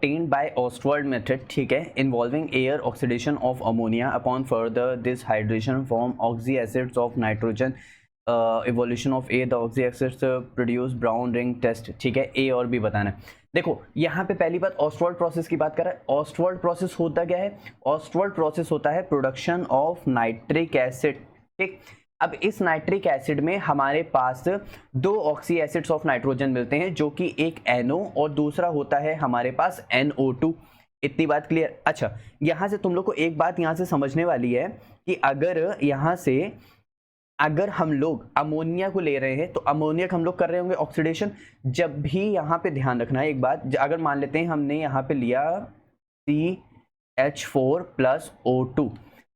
obtained by Ostwald method, ठीक है, involving air oxidation of ammonia upon further this hydration form oxy acids of nitrogen, evolution of A, the oxy acids produce brown ring test, ठीक है, A और B बताना है। देखो यहाँ पे पहली बात ऑस्टवर्ल्ड प्रोसेस की बात कर रहा है। ऑस्टवर्ल्ड प्रोसेस होता क्या है? ऑस्टवर्ल्ड प्रोसेस होता है प्रोडक्शन ऑफ नाइट्रिक एसिड, ठीक। अब इस नाइट्रिक एसिड में हमारे पास दो ऑक्सी एसिड्स ऑफ नाइट्रोजन मिलते हैं, जो कि एक NO और दूसरा होता है हमारे पास NO2। इतनी बात क्लियर? अच्छा, यहां से तुम लोग को एक बात यहां से समझने वाली है कि अगर हम लोग अमोनिया को ले रहे हैं तो अमोनिया हम लोग कर रहे होंगे ऑक्सीडेशन। जब भी यहाँ पे ध्यान रखना है एक बात, अगर मान लेते हैं हमने यहाँ पे लिया CH4 प्लस O2,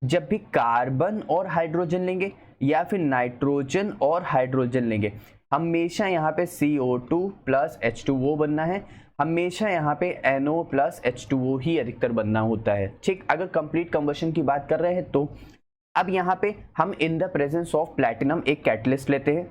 जब भी कार्बन और हाइड्रोजन लेंगे या फिर नाइट्रोजन और हाइड्रोजन लेंगे, हमेशा यहाँ पे CO2 प्लस H2O बनना है, हमेशा यहाँ पे NO प्लस H2O ही अधिकतर बनना होता है, ठीक। अगर कंप्लीट कंबशन की बात कर रहे हैं तो अब यहाँ पे हम in the presence of platinum एक कैटलिस्ट लेते हैं,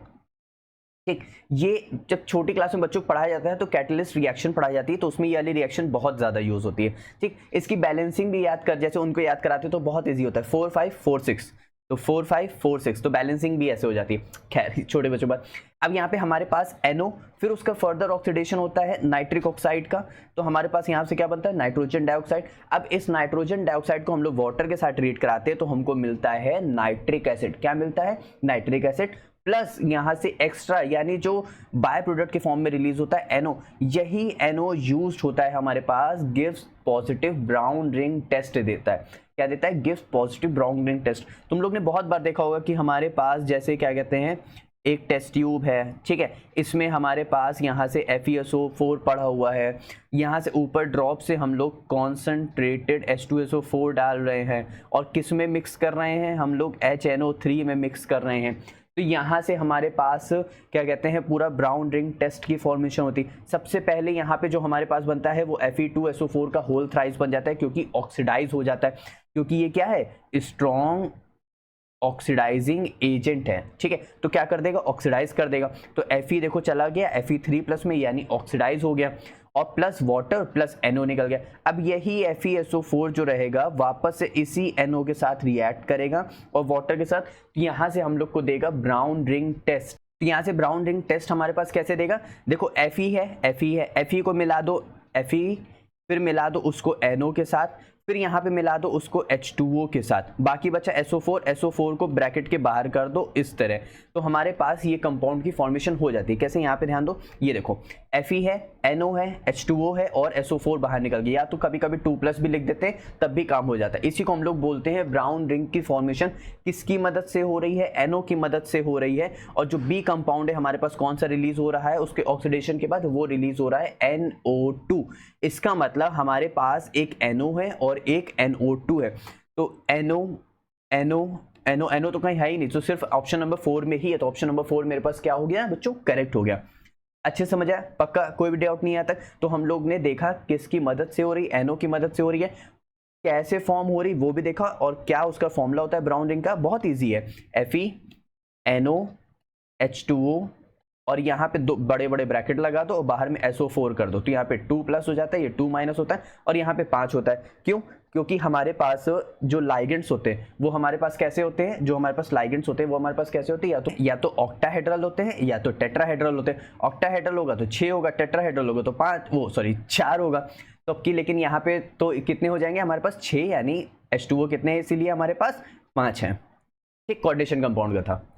ठीक। ये जब छोटी क्लास में बच्चों को पढ़ाया जाता है तो कैटलिस्ट रिएक्शन पढ़ाई जाती है, तो उसमें ये वाली रिएक्शन बहुत ज़्यादा यूज होती है, ठीक। इसकी बैलेंसिंग भी याद कर, जैसे उनको याद कराते तो बहुत ईजी होता है, 4 5 4 6, तो 4 5 4 6, तो बैलेंसिंग भी ऐसे हो जाती है। खैर छोटे बच्चों पर, अब यहाँ पे हमारे पास NO, फिर उसका फर्दर ऑक्सीडेशन होता है नाइट्रिक ऑक्साइड का, तो हमारे पास यहाँ से क्या बनता है? Nitrogen dioxide. अब इस नाइट्रोजन डाइऑक्साइड को हम लोग वाटर के साथ ट्रीट कराते हैं तो हमको मिलता है नाइट्रिक एसिड। क्या मिलता है? Nitric acid. प्लस यहाँ से एक्स्ट्रा यानी जो बाय प्रोडक्ट के फॉर्म में रिलीज होता है NO, यही NO यूज्ड होता है हमारे पास, gives positive brown ring test देता है। क्या देता है? Gives positive brown ring test. तुम लोग ने बहुत बार देखा होगा कि हमारे पास जैसे क्या कहते हैं, एक टेस्ट ट्यूब है, ठीक है, इसमें हमारे पास यहाँ से FeSO4 पड़ा हुआ है, यहाँ से ऊपर ड्रॉप से हम लोग कॉन्सनट्रेटेड H2SO4 डाल रहे हैं और किस में मिक्स कर रहे हैं? हम लोग HNO3 में मिक्स कर रहे हैं। तो यहाँ से हमारे पास क्या कहते हैं, पूरा ब्राउन रिंग टेस्ट की फॉर्मेशन होती है। सबसे पहले यहाँ पे जो हमारे पास बनता है वो Fe2SO4 का होल थ्राइस बन जाता है, क्योंकि ऑक्सीडाइज हो जाता है, क्योंकि ये क्या है? स्ट्रॉन्ग ऑक्सीडाइजिंग एजेंट है, ठीक है। तो क्या कर देगा? ऑक्सीडाइज कर देगा। तो Fe देखो चला गया Fe3 प्लस में, यानी ऑक्सीडाइज हो गया, और प्लस वाटर प्लस NO निकल गया। अब यही FeSO4 जो रहेगा वापस से इसी NO के साथ रिएक्ट करेगा और वाटर के साथ, तो यहाँ से हम लोग को देगा ब्राउन रिंग टेस्ट। तो यहाँ से ब्राउन रिंग टेस्ट हमारे पास कैसे देगा? देखो Fe को मिला दो Fe, फिर मिला दो उसको NO के साथ, फिर यहाँ पे मिला दो उसको H2O के साथ, बाकी बचा SO4 को ब्रैकेट के बाहर कर दो इस तरह, तो हमारे पास ये कंपाउंड की फॉर्मेशन हो जाती है। कैसे? यहाँ पे ध्यान दो, ये देखो Fe है, NO है, H2O है और SO4 बाहर निकल गया, या तो कभी कभी 2+ भी लिख देते हैं तब भी काम हो जाता है। इसी को हम लोग बोलते हैं ब्राउन रिंग की फॉर्मेशन किसकी मदद से हो रही है? NO की मदद से हो रही है। और जो B कंपाउंड है हमारे पास कौन सा रिलीज हो रहा है उसके ऑक्सीडेशन के बाद? वो रिलीज हो रहा है NO2। इसका मतलब हमारे पास एक NO है और एक NO2 है। तो NO तो कहीं है ही नहीं, तो सिर्फ ऑप्शन नंबर 4 में ही है, तो ऑप्शन नंबर 4 मेरे पास क्या हो गया बच्चों? करेक्ट हो गया। अच्छे समझ आया? पक्का कोई भी डाउट नहीं आता? तो हम लोग ने देखा किसकी मदद से हो रही? NO की मदद से हो रही है। कैसे फॉर्म हो रही वो भी देखा, और क्या उसका फॉर्मूला होता है ब्राउन रिंग का? बहुत ईजी है, Fe NO H2O, और यहाँ पे दो बड़े बड़े ब्रैकेट लगा दो और बाहर में SO4 कर दो, तो यहाँ पे 2+ हो जाता है, ये 2- होता है, और यहाँ पे 5 होता है। क्यों? क्योंकि हमारे पास जो लाइगेंड्स होते हैं वो हमारे पास कैसे होते हैं? जो हमारे पास लाइगेंड्स होते हैं वो हमारे पास कैसे होते हैं? या तो ऑक्टाहेड्रल होते हैं या तो टेट्राहेड्रल होते हैं। ऑक्टाहेड्रल होगा तो 6 होगा, टेट्राहेड्रल होगा तो 4 होगा। तो कि लेकिन यहाँ पे तो कितने हो जाएंगे हमारे पास? 6, यानी H2O कितने हैं इसीलिए हमारे पास 5 है, ठीक। कोऑर्डिनेशन कंपाउंड का था।